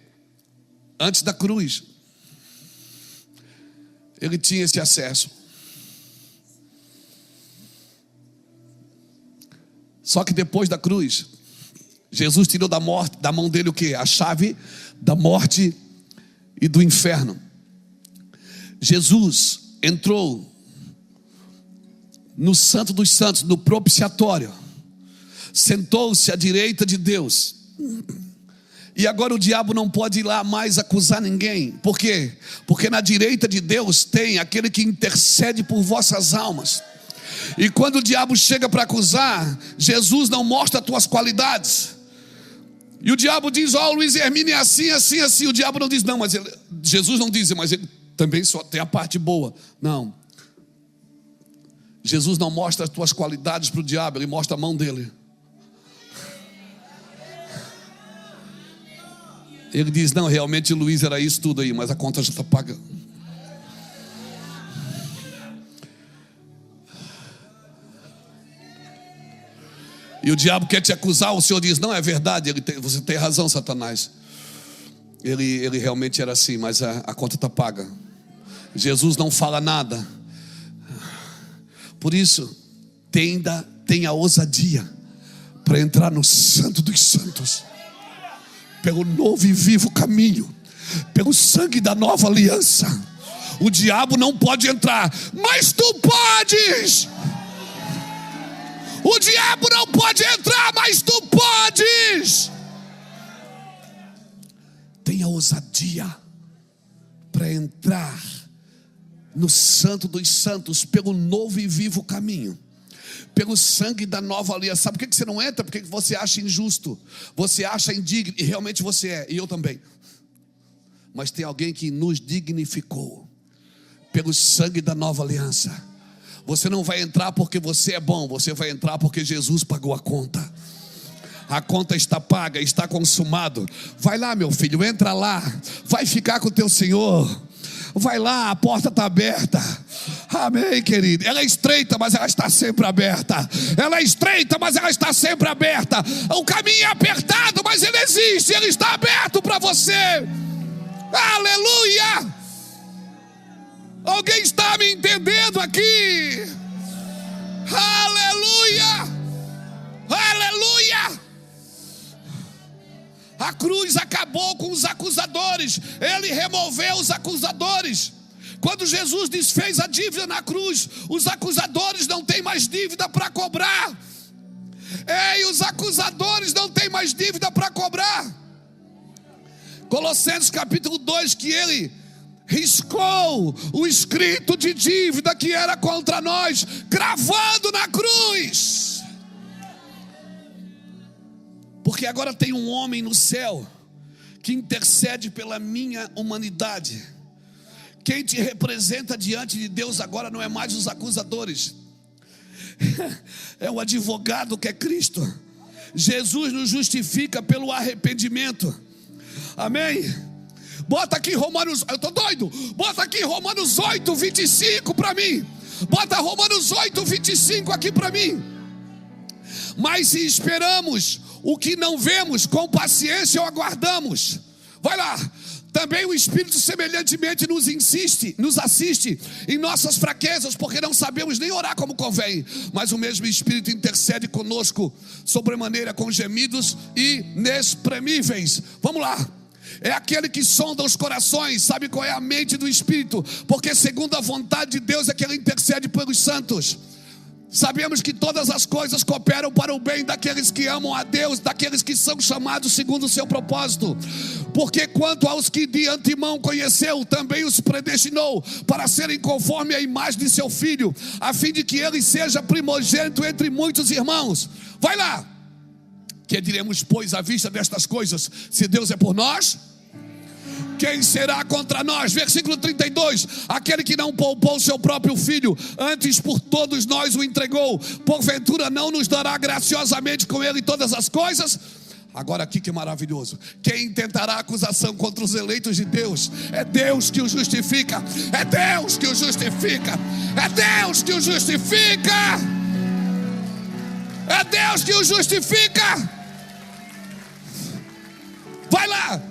antes da cruz ele tinha esse acesso. Só que depois da cruz, Jesus tirou da mão dele o quê? A chave da morte e do inferno. Jesus entrou no Santo dos Santos, no propiciatório, sentou-se à direita de Deus, e agora o diabo não pode ir lá mais acusar ninguém. Por quê? Porque na direita de Deus tem aquele que intercede por vossas almas. E quando o diabo chega para acusar, Jesus não mostra as tuas qualidades. E o diabo diz: ó, Luiz Hermínio é assim, assim, assim. O diabo não diz, não, mas Jesus não diz, mas ele também só tem a parte boa. Não. Jesus não mostra as tuas qualidades para o diabo, ele mostra a mão dele. Ele diz: não, realmente Luiz era isso tudo aí, mas a conta já está paga. E o diabo quer te acusar, o Senhor diz: não, é verdade, você tem razão, Satanás. Ele realmente era assim, mas a conta está paga. Jesus não fala nada. Por isso, tenha ousadia para entrar no Santo dos Santos. pelo novo e vivo caminho, pelo sangue da nova aliança. O diabo não pode entrar, mas tu podes. O diabo não pode entrar, mas tu podes. Tenha ousadia para entrar no Santo dos Santos, pelo novo e vivo caminho, pelo sangue da nova aliança. Sabe por que você não entra? Porque você acha injusto, você acha indigno, e realmente você é, e eu também. Mas tem alguém que nos dignificou pelo sangue da nova aliança. Você não vai entrar porque você é bom, você vai entrar porque Jesus pagou a conta. A conta está paga, está consumado. Vai lá, meu filho, entra lá, vai ficar com o teu Senhor. Vai lá, a porta está aberta. Amém, querido. Ela é estreita, mas ela está sempre aberta. Ela é estreita, mas ela está sempre aberta. O caminho é apertado, mas ele existe, ele está aberto para você. Aleluia! Alguém está me entendendo aqui? Aleluia! Aleluia! A cruz acabou com os acusadores. Ele removeu os acusadores. Quando Jesus desfez a dívida na cruz, os acusadores não têm mais dívida para cobrar. Ei, os acusadores não têm mais dívida para cobrar. Colossenses capítulo 2, que ele riscou o escrito de dívida que era contra nós, cravando na cruz. Porque agora tem um homem no céu que intercede pela minha humanidade. Quem te representa diante de Deus agora não é mais os acusadores, é o advogado que é Cristo. Jesus nos justifica pelo arrependimento. Amém? Bota aqui Romanos, eu tô doido. Bota aqui Romanos 8, 25 para mim. Bota Romanos 8, 25 aqui para mim. Mas se esperamos o que não vemos, com paciência o aguardamos. Vai lá. Também o Espírito semelhantemente nos assiste em nossas fraquezas, porque não sabemos nem orar como convém. Mas o mesmo Espírito intercede conosco sobremaneira com gemidos inexprimíveis. Vamos lá. É aquele que sonda os corações, sabe qual é a mente do Espírito, porque segundo a vontade de Deus é que ele intercede pelos santos. Sabemos que todas as coisas cooperam para o bem daqueles que amam a Deus, daqueles que são chamados segundo o seu propósito. Porque quanto aos que de antemão conheceu, também os predestinou para serem conforme a imagem de seu Filho, a fim de que ele seja primogênito entre muitos irmãos. Vai lá. Que diremos, pois, à vista destas coisas? Se Deus é por nós, quem será contra nós? Versículo 32. Aquele que não poupou seu próprio filho, antes por todos nós o entregou, porventura não nos dará graciosamente com ele todas as coisas? Agora aqui que maravilhoso. Quem intentará acusação contra os eleitos de Deus? É Deus que o justifica. É Deus que o justifica. É Deus que o justifica. É Deus que o justifica. Vai lá.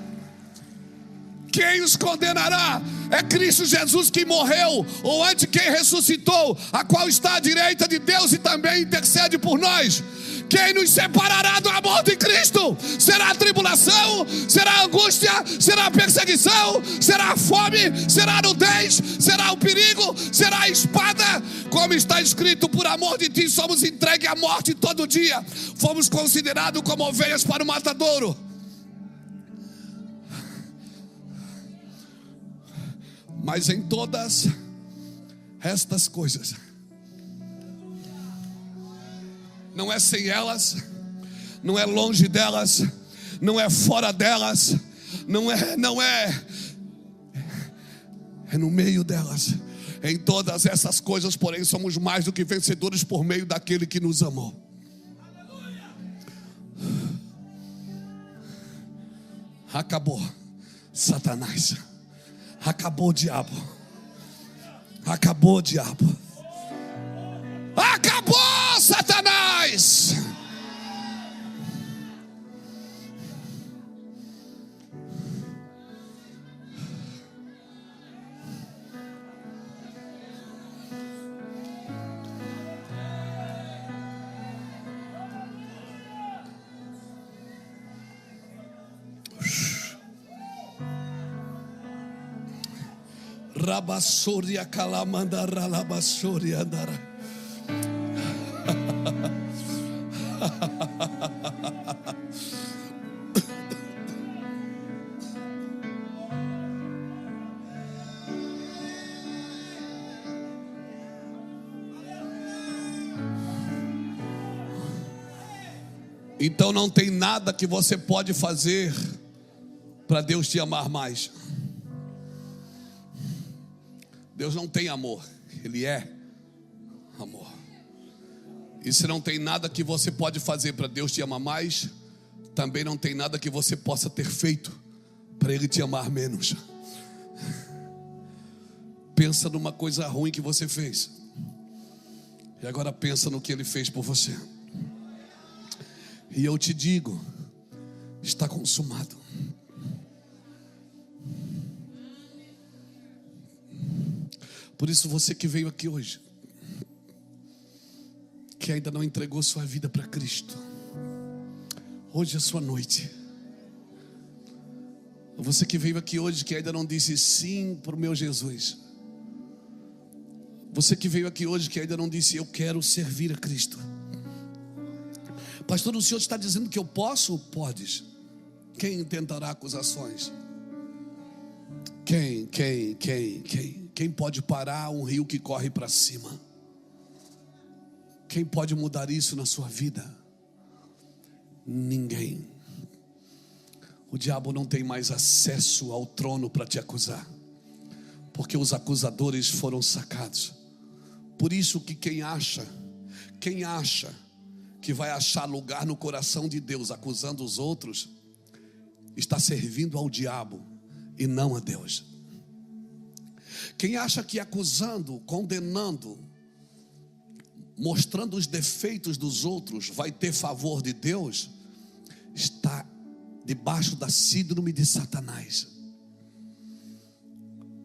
Quem os condenará? É Cristo Jesus que morreu, ou antes quem ressuscitou, a qual está à direita de Deus e também intercede por nós. Quem nos separará do amor de Cristo? Será a tribulação? Será a angústia? Será a perseguição? Será a fome? Será a nudez? Será o perigo? Será a espada? Como está escrito, por amor de ti somos entregues à morte todo dia. Fomos considerados como ovelhas para o matadouro. Mas em todas estas coisas, não é sem elas, não é longe delas, não é fora delas, é no meio delas. Em todas essas coisas, porém, somos mais do que vencedores por meio daquele que nos amou. Acabou, Satanás. Acabou o diabo. Acabou o diabo. Acabou, Satanás. Rabassoria calamandara labassoria andara. Então não tem nada que você pode fazer para Deus te amar mais. Deus não tem amor, Ele é amor. E se não tem nada que você pode fazer para Deus te amar mais, também não tem nada que você possa ter feito para Ele te amar menos. Pensa numa coisa ruim que você fez, e agora pensa no que Ele fez por você. E eu te digo, está consumado. Por isso você que veio aqui hoje, que ainda não entregou sua vida para Cristo, hoje é sua noite. Você que veio aqui hoje, que ainda não disse sim para o meu Jesus. Você que veio aqui hoje, que ainda não disse eu quero servir a Cristo. Pastor, o Senhor está dizendo que eu posso? Podes. Quem intentará acusações? Quem pode parar um rio que corre para cima? Quem pode mudar isso na sua vida? Ninguém. O diabo não tem mais acesso ao trono para te acusar, porque os acusadores foram sacados. Por isso que quem acha que vai achar lugar no coração de Deus acusando os outros, está servindo ao diabo e não a Deus. Quem acha que acusando, condenando, mostrando os defeitos dos outros vai ter favor de Deus, está debaixo da síndrome de Satanás.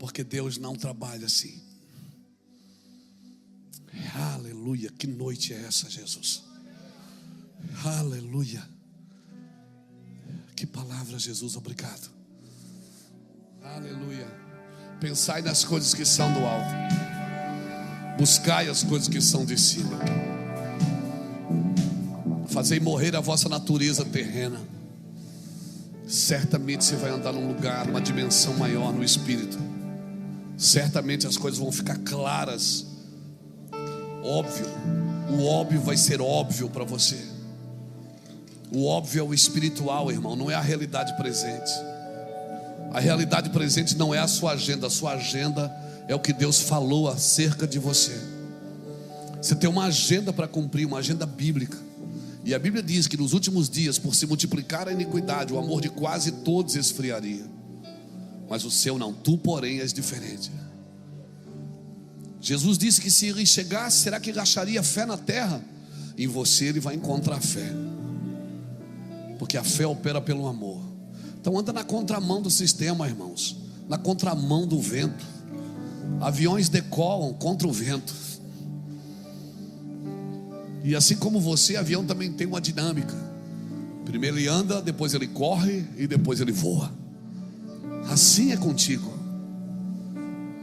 Porque Deus não trabalha assim. Aleluia, que noite é essa, Jesus? Aleluia. Que palavra, Jesus, obrigado. Aleluia. Pensai nas coisas que são do alto, buscai as coisas que são de cima. Fazei morrer a vossa natureza terrena. Certamente você vai andar num lugar, uma dimensão maior no Espírito. Certamente as coisas vão ficar claras. Óbvio, o óbvio vai ser óbvio para você. O óbvio é o espiritual, irmão, não é a realidade presente. A realidade presente não é a sua agenda é o que Deus falou acerca de você. Você tem uma agenda para cumprir, uma agenda bíblica. E a Bíblia diz que nos últimos dias, por se multiplicar a iniquidade, o amor de quase todos esfriaria. Mas o seu não, tu porém és diferente. Jesus disse que se ele chegasse, será que ele acharia fé na terra? Em você ele vai encontrar fé, porque a fé opera pelo amor. Então anda na contramão do sistema, irmãos, na contramão do vento. Aviões decolam contra o vento. E assim como você, avião também tem uma dinâmica. Primeiro ele anda, depois ele corre e depois ele voa. Assim é contigo.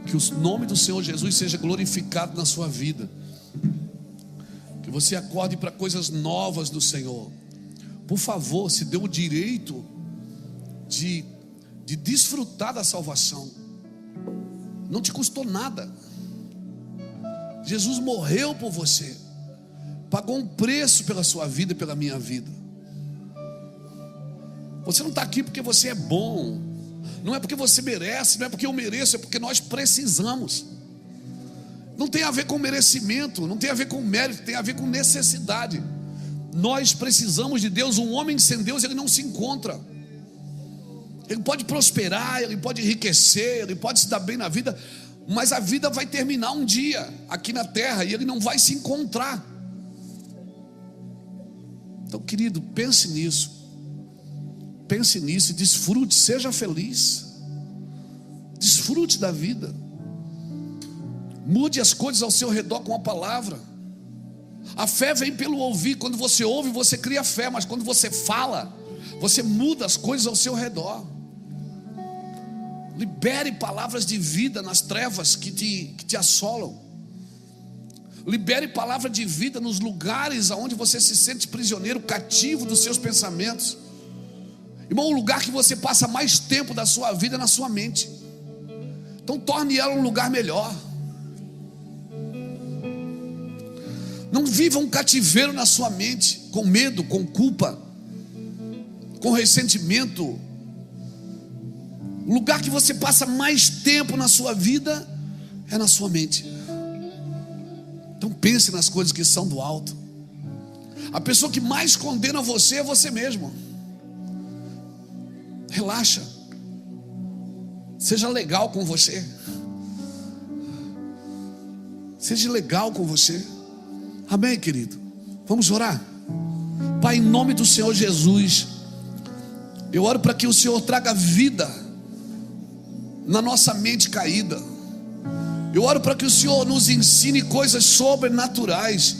Que o nome do Senhor Jesus seja glorificado na sua vida. Que você acorde para coisas novas do Senhor. Por favor, se dê o direito de desfrutar da salvação. Não te custou nada. Jesus morreu por você, pagou um preço pela sua vida e pela minha vida. Você não está aqui porque você é bom, não é porque você merece, não é porque eu mereço, é porque nós precisamos. Não tem a ver com merecimento, não tem a ver com mérito, tem a ver com necessidade. Nós precisamos de Deus. Um homem sem Deus, ele não se encontra. Ele pode prosperar, ele pode enriquecer, ele pode se dar bem na vida, mas a vida vai terminar um dia aqui na terra e ele não vai se encontrar. Então, querido, pense nisso e desfrute, seja feliz, desfrute da vida, mude as coisas ao seu redor com a palavra. A fé vem pelo ouvir. Quando você ouve, você cria fé, mas quando você fala, você muda as coisas ao seu redor. Libere palavras de vida nas trevas que te assolam. Libere palavra de vida nos lugares onde você se sente prisioneiro, cativo dos seus pensamentos. Irmão, o lugar que você passa mais tempo da sua vida é na sua mente. Então torne ela um lugar melhor. Não viva um cativeiro na sua mente, com medo, com culpa, com ressentimento. O lugar que você passa mais tempo na sua vida é na sua mente. Então pense nas coisas que são do alto. A pessoa que mais condena você é você mesmo. Relaxa. Seja legal com você. Seja legal com você. Amém, querido? Vamos orar. Pai, em nome do Senhor Jesus, eu oro para que o Senhor traga vida na nossa mente caída. Eu oro para que o Senhor nos ensine coisas sobrenaturais.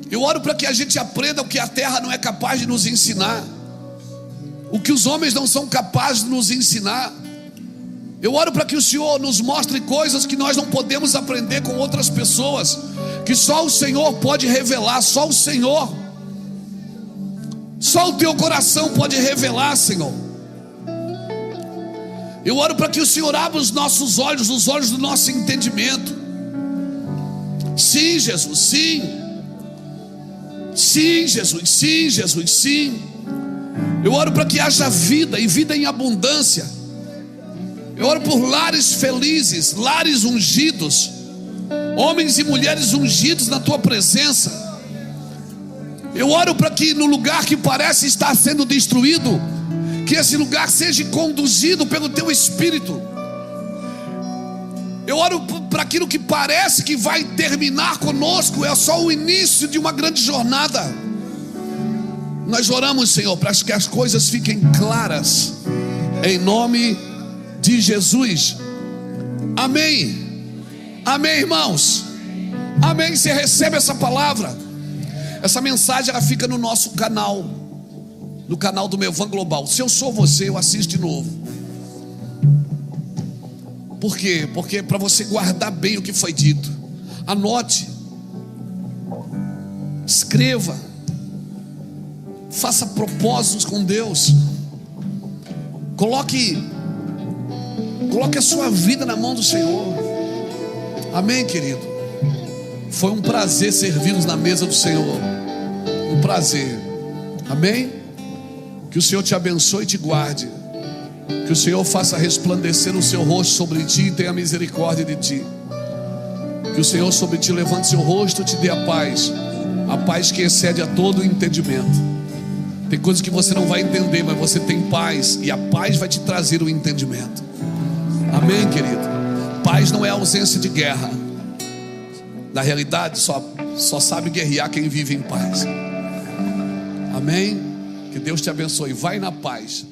Eu oro para que a gente aprenda o que a terra não é capaz de nos ensinar, o que os homens não são capazes de nos ensinar. Eu oro para que o Senhor nos mostre coisas que nós não podemos aprender com outras pessoas, que só o Senhor pode revelar. Só o Senhor, só o teu coração pode revelar, Senhor. Eu oro para que o Senhor abra os nossos olhos, os olhos do nosso entendimento. Sim, Jesus, sim. Sim, Jesus, sim, Jesus, sim. Eu oro para que haja vida e vida em abundância. Eu oro por lares felizes, lares ungidos, homens e mulheres ungidos na tua presença. Eu oro para que no lugar que parece estar sendo destruído, que esse lugar seja conduzido pelo teu Espírito. Eu oro para aquilo que parece que vai terminar conosco, é só o início de uma grande jornada. Nós oramos, Senhor, para que as coisas fiquem claras, em nome de Jesus. Amém. Amém, irmãos. Amém. Você recebe essa palavra. Essa mensagem ela fica no nosso canal, no canal do Mevan Global. Se eu sou você, eu assisto de novo. Por quê? Porque para você guardar bem o que foi dito. Anote, escreva, faça propósitos com Deus. Coloque a sua vida na mão do Senhor. Amém, querido? Foi um prazer servi-los na mesa do Senhor. Um prazer. Amém? Que o Senhor te abençoe e te guarde. Que o Senhor faça resplandecer o seu rosto sobre ti e tenha misericórdia de ti. Que o Senhor sobre ti levante seu rosto e te dê a paz que excede a todo o entendimento. Tem coisas que você não vai entender, mas você tem paz, e a paz vai te trazer o entendimento. Amém, querido? Paz não é ausência de guerra. Na realidade, só sabe guerrear quem vive em paz. Amém? Que Deus te abençoe. Vai na paz.